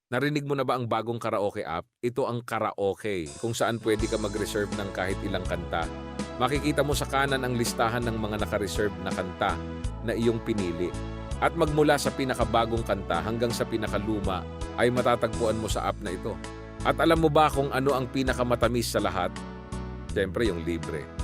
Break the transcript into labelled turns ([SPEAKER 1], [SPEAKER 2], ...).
[SPEAKER 1] Narinig mo na ba ang bagong karaoke app? Ito ang Karaoke, kung saan pwede ka mag-reserve ng kahit ilang kanta. Makikita mo sa kanan ang listahan ng mga naka-reserve na kanta na iyong pinili. At magmula sa pinakabagong kanta hanggang sa pinakaluma ay matatagpuan mo sa app na ito. At alam mo ba kung ano ang pinakamatamis sa lahat? Siyempre yung libre.